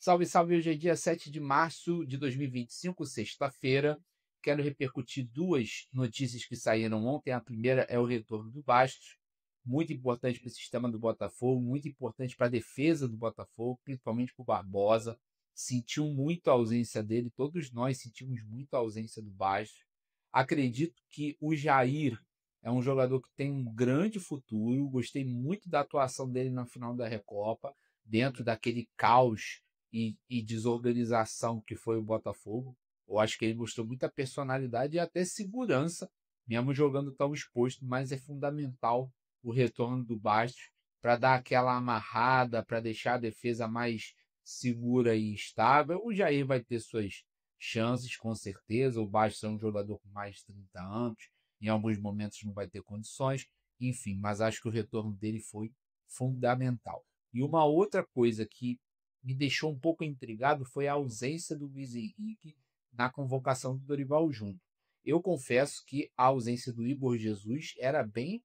Salve, salve! Hoje é dia 7 de março de 2025, sexta-feira. Quero repercutir duas notícias que saíram ontem. A primeira é o retorno do Bastos, muito importante para o sistema do Botafogo, muito importante para a defesa do Botafogo, principalmente para o Barbosa. Sentiu muito a ausência dele, todos nós sentimos muito a ausência do Bastos. Acredito que o Jair é um jogador que tem um grande futuro. Gostei muito da atuação dele na final da Recopa, dentro daquele caos e desorganização que foi o Botafogo. Eu acho que ele mostrou muita personalidade e até segurança, mesmo jogando tão exposto, mas é fundamental o retorno do Bastos para dar aquela amarrada, para deixar a defesa mais segura e estável. O Jair vai ter suas chances, com certeza. O Bastos é um jogador com mais de 30 anos, em alguns momentos não vai ter condições, enfim, mas acho que o retorno dele foi fundamental. E uma outra coisa que me deixou um pouco intrigado foi a ausência do Luiz Henrique na convocação do Dorival Júnior. Eu confesso que a ausência do Igor Jesus era bem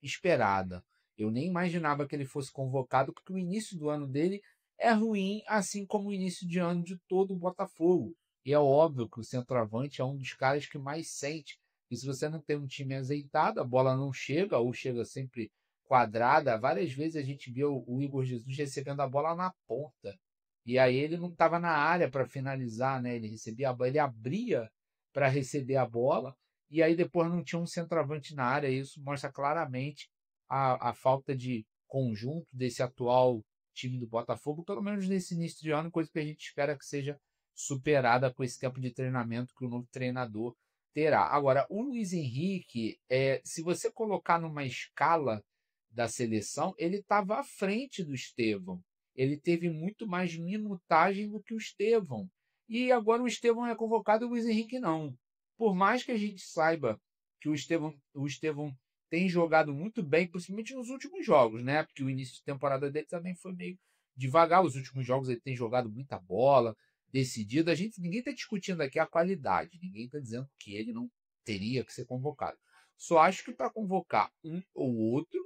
esperada. Eu nem imaginava que ele fosse convocado, porque o início do ano dele é ruim, assim como o início de ano de todo o Botafogo. E é óbvio que o centroavante é um dos caras que mais sente. E se você não tem um time azeitado, a bola não chega, ou chega sempre quadrada. Várias vezes a gente viu o Igor Jesus recebendo a bola na ponta. E aí ele não estava na área para finalizar, né? Ele recebia a bola, ele abria para receber a bola, e aí depois não tinha um centroavante na área. Isso mostra claramente a falta de conjunto desse atual time do Botafogo, pelo menos nesse início de ano, coisa que a gente espera que seja superada com esse tempo de treinamento que o novo treinador terá. Agora, o Luiz Henrique, se você colocar numa escala da seleção, ele estava à frente do Estevão. Ele teve muito mais minutagem do que o Estevão. E agora o Estevão é convocado e o Luiz Henrique não. Por mais que a gente saiba que o Estevão tem jogado muito bem, principalmente nos últimos jogos, né? Porque o início de temporada dele também foi meio devagar. Os últimos jogos ele tem jogado muita bola, decidido. Ninguém está discutindo aqui a qualidade, ninguém está dizendo que ele não teria que ser convocado. Só acho que para convocar um ou outro,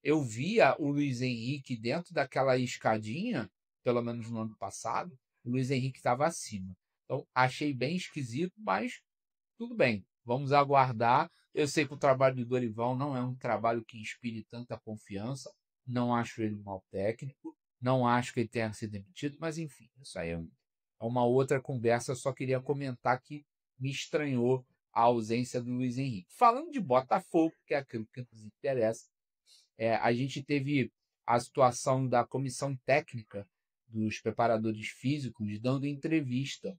eu via o Luiz Henrique dentro daquela escadinha, pelo menos no ano passado, o Luiz Henrique estava acima. Então, achei bem esquisito, mas tudo bem, vamos aguardar. Eu sei que o trabalho do Dorival não é um trabalho que inspire tanta confiança, não acho ele um mau técnico, não acho que ele tenha sido demitido, mas enfim, isso aí é uma outra conversa. Eu só queria comentar que me estranhou a ausência do Luiz Henrique. Falando de Botafogo, que é aquilo que nos interessa, a gente teve a situação da comissão técnica dos preparadores físicos dando entrevista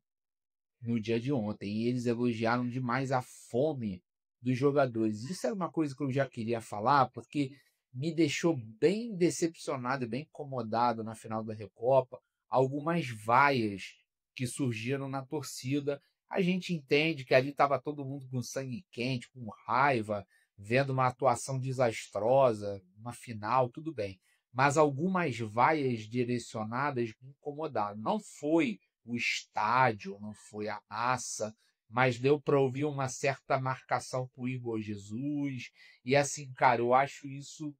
no dia de ontem, e eles elogiaram demais a fome dos jogadores. Isso era uma coisa que eu já queria falar, porque me deixou bem decepcionado e bem incomodado na final da Recopa. Algumas vaias que surgiram na torcida. A gente entende que ali estava todo mundo com sangue quente, com raiva, vendo uma atuação desastrosa, uma final, tudo bem. Mas algumas vaias direcionadas me incomodaram. Não foi o estádio, não foi a massa, mas deu para ouvir uma certa marcação para o Igor Jesus. E assim, cara, eu acho isso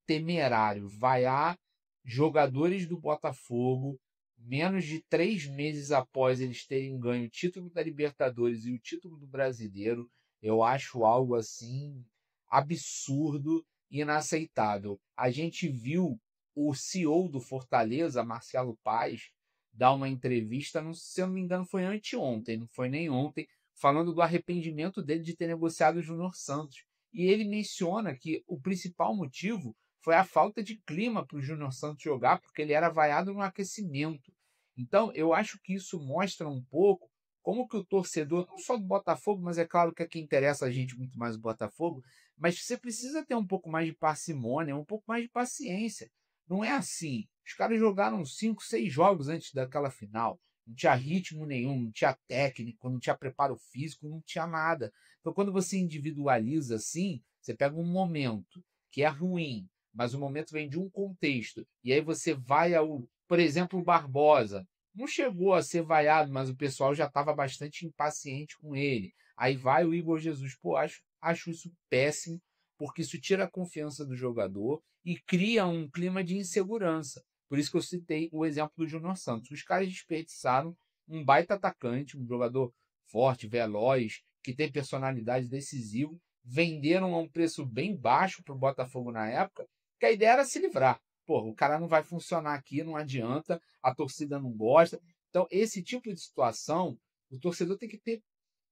temerário. Vaiar jogadores do Botafogo menos de 3 meses após eles terem ganho o título da Libertadores e o título do Brasileiro, eu acho algo assim absurdo e inaceitável. A gente viu o CEO do Fortaleza, Marcelo Paes, dar uma entrevista, não, se eu não me engano, foi anteontem, não foi nem ontem, falando do arrependimento dele de ter negociado o Júnior Santos. E ele menciona que o principal motivo foi a falta de clima para o Júnior Santos jogar, porque ele era vaiado no aquecimento. Então, eu acho que isso mostra um pouco como que o torcedor, não só do Botafogo, mas é claro que é que interessa a gente muito mais o Botafogo, mas você precisa ter um pouco mais de parcimônia, um pouco mais de paciência. Não é assim. Os caras jogaram 5, 6 jogos antes daquela final. Não tinha ritmo nenhum, não tinha técnico, não tinha preparo físico, não tinha nada. Então, quando você individualiza assim, você pega um momento que é ruim, mas o momento vem de um contexto. E aí você vai ao, por exemplo, o Barbosa. Não chegou a ser vaiado, mas o pessoal já estava bastante impaciente com ele. Aí vai o Igor Jesus. Pô, acho isso péssimo, porque isso tira a confiança do jogador e cria um clima de insegurança. Por isso que eu citei o exemplo do Júnior Santos. Os caras desperdiçaram um baita atacante, um jogador forte, veloz, que tem personalidade decisiva, venderam a um preço bem baixo para o Botafogo na época, que a ideia era se livrar. Pô, o cara não vai funcionar aqui, não adianta, a torcida não gosta. Então, esse tipo de situação, o torcedor tem que ter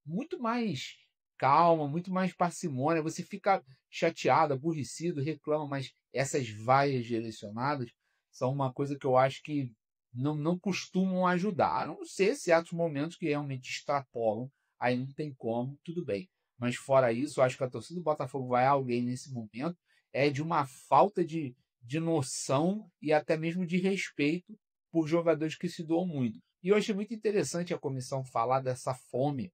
muito mais calma, muito mais parcimônia. Você fica chateado, aborrecido, reclama, mas essas vaias direcionadas são uma coisa que eu acho que não costumam ajudar. A não ser certos momentos que realmente extrapolam, aí não tem como, tudo bem. Mas fora isso, eu acho que a torcida do Botafogo vai a alguém nesse momento é de uma falta de noção e até mesmo de respeito por jogadores que se doam muito. E eu achei muito interessante a comissão falar dessa fome,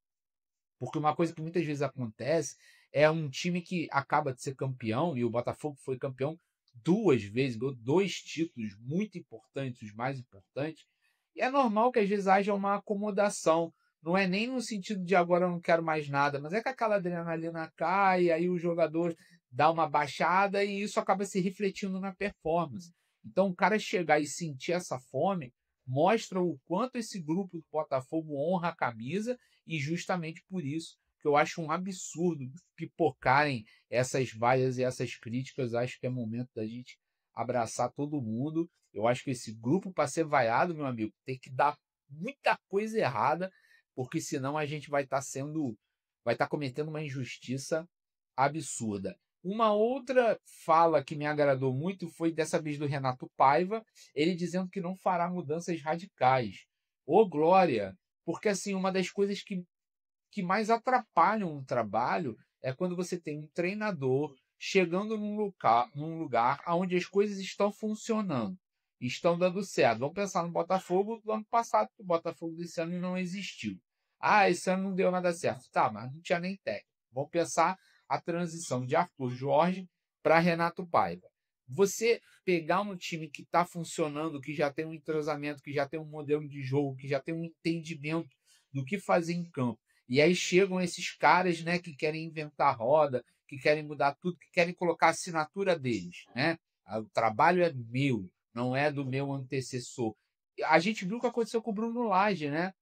porque uma coisa que muitas vezes acontece é um time que acaba de ser campeão, e o Botafogo foi campeão 2 vezes, ganhou 2 títulos muito importantes, os mais importantes, e é normal que às vezes haja uma acomodação. Não é nem no sentido de agora eu não quero mais nada, mas é que aquela adrenalina cai, e aí o jogador dá uma baixada e isso acaba se refletindo na performance. Então, o cara chegar e sentir essa fome mostra o quanto esse grupo do Botafogo honra a camisa, e justamente por isso que eu acho um absurdo pipocarem essas vaias e essas críticas. Acho que é momento da gente abraçar todo mundo. Eu acho que esse grupo, para ser vaiado, meu amigo, tem que dar muita coisa errada, porque senão a gente vai estar cometendo uma injustiça absurda. Uma outra fala que me agradou muito foi dessa vez do Renato Paiva, ele dizendo que não fará mudanças radicais. Ô, glória! Porque, assim, uma das coisas que mais atrapalham o trabalho é quando você tem um treinador chegando num lugar onde as coisas estão funcionando, estão dando certo. Vamos pensar no Botafogo do ano passado, que o Botafogo desse ano não existiu. Ah, esse ano não deu nada certo. Tá, mas não tinha nem técnico. Vamos pensar a transição de Arthur Jorge para Renato Paiva. Você pegar um time que está funcionando, que já tem um entrosamento, que já tem um modelo de jogo, que já tem um entendimento do que fazer em campo, e aí chegam esses caras, né, que querem inventar roda, que querem mudar tudo, que querem colocar a assinatura deles, né? O trabalho é meu, não é do meu antecessor. A gente viu o que aconteceu com o Bruno Lage, né?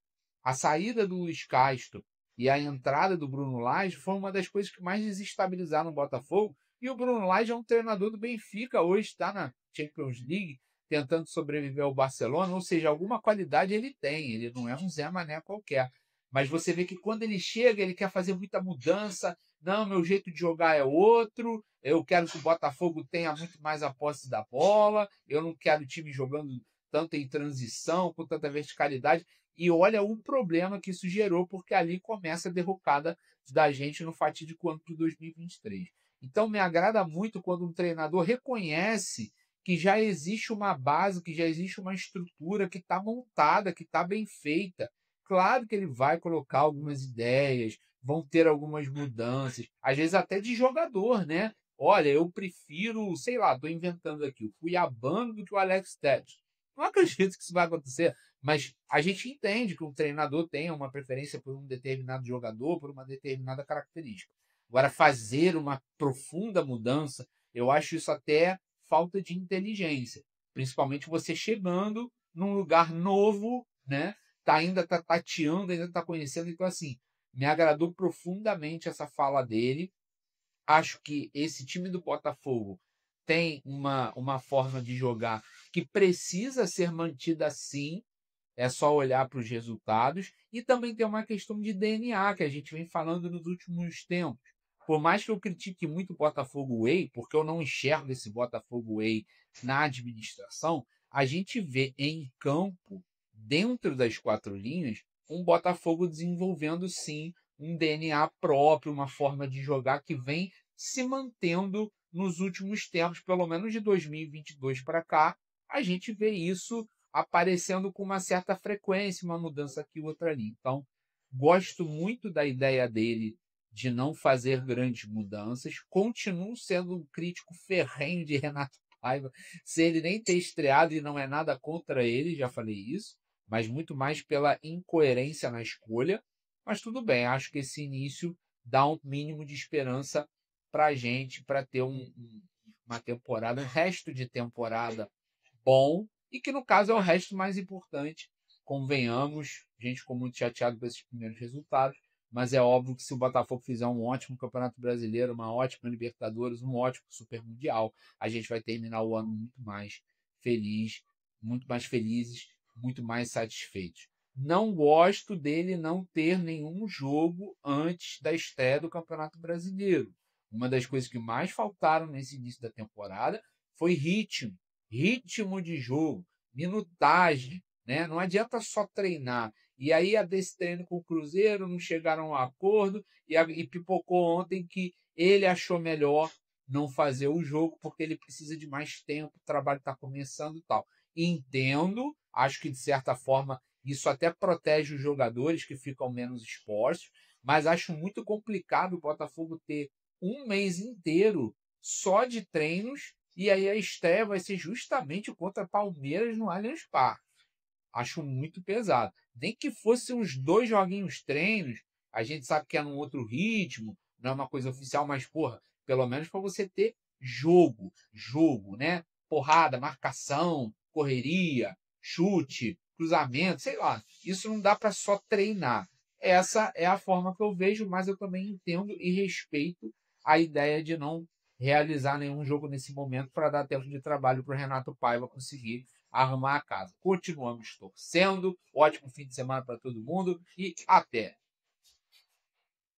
A saída do Luiz Castro e a entrada do Bruno Lage foi uma das coisas que mais desestabilizaram o Botafogo. E o Bruno Lage é um treinador do Benfica, hoje está na Champions League, tentando sobreviver ao Barcelona, ou seja, alguma qualidade ele tem, ele não é um Zé Mané qualquer. Mas você vê que quando ele chega, ele quer fazer muita mudança. Não, meu jeito de jogar é outro. Eu quero que o Botafogo tenha muito mais a posse da bola. Eu não quero o time jogando tanto em transição, com tanta verticalidade. E olha o problema que isso gerou, porque ali começa a derrocada da gente no fatídico ano de 2023. Então, me agrada muito quando um treinador reconhece que já existe uma base, que já existe uma estrutura que está montada, que está bem feita. Claro que ele vai colocar algumas ideias, vão ter algumas mudanças, às vezes até de jogador, né? Olha, eu prefiro, sei lá, estou inventando aqui, o Cuiabano do que o Alex Telles. Não acredito que isso vai acontecer, mas a gente entende que o treinador tem uma preferência por um determinado jogador, por uma determinada característica. Agora, fazer uma profunda mudança, eu acho isso até falta de inteligência. Principalmente você chegando num lugar novo, né? Ainda está tateando, ainda está conhecendo. Então, assim, me agradou profundamente essa fala dele. Acho que esse time do Botafogo tem uma forma de jogar que precisa ser mantida assim. É só olhar para os resultados. E também tem uma questão de DNA que a gente vem falando nos últimos tempos. Por mais que eu critique muito o Botafogo Way, porque eu não enxergo esse Botafogo Way na administração, a gente vê em campo, dentro das 4 linhas, um Botafogo desenvolvendo sim um DNA próprio, uma forma de jogar que vem se mantendo nos últimos tempos, pelo menos de 2022 para cá. A gente vê isso aparecendo com uma certa frequência, uma mudança aqui, outra ali. Então, gosto muito da ideia dele de não fazer grandes mudanças. Continuo sendo um crítico ferrenho de Renato Paiva, sem ele nem ter estreado, e não é nada contra ele, já falei isso, mas muito mais pela incoerência na escolha. Mas tudo bem, acho que esse início dá um mínimo de esperança para a gente, para ter uma temporada, um resto de temporada bom, e que no caso é o resto mais importante. Convenhamos, a gente ficou muito chateado com esses primeiros resultados, mas é óbvio que se o Botafogo fizer um ótimo Campeonato Brasileiro, uma ótima Libertadores, um ótimo Super Mundial, a gente vai terminar o ano muito mais feliz, muito mais felizes, muito mais satisfeitos. Não gosto dele não ter nenhum jogo antes da estreia do Campeonato Brasileiro. Uma das coisas que mais faltaram nesse início da temporada foi ritmo de jogo, minutagem, né? Não adianta só treinar. E aí, a desse treino com o Cruzeiro, não chegaram a um acordo e pipocou ontem que ele achou melhor não fazer o jogo porque ele precisa de mais tempo, o trabalho está começando e tal. Entendo, acho que de certa forma isso até protege os jogadores que ficam menos expostos, mas acho muito complicado o Botafogo ter um mês inteiro só de treinos e aí a estreia vai ser justamente contra Palmeiras no Allianz Parque. Acho muito pesado. Nem que fosse uns 2 joguinhos treinos, a gente sabe que é num outro ritmo, não é uma coisa oficial, mas, porra, pelo menos para você ter jogo, né? Porrada, marcação, correria, chute, cruzamento, sei lá. Isso não dá para só treinar. Essa é a forma que eu vejo, mas eu também entendo e respeito a ideia de não realizar nenhum jogo nesse momento para dar tempo de trabalho para o Renato Paiva conseguir arrumar a casa. Continuamos torcendo. Ótimo fim de semana para todo mundo e até!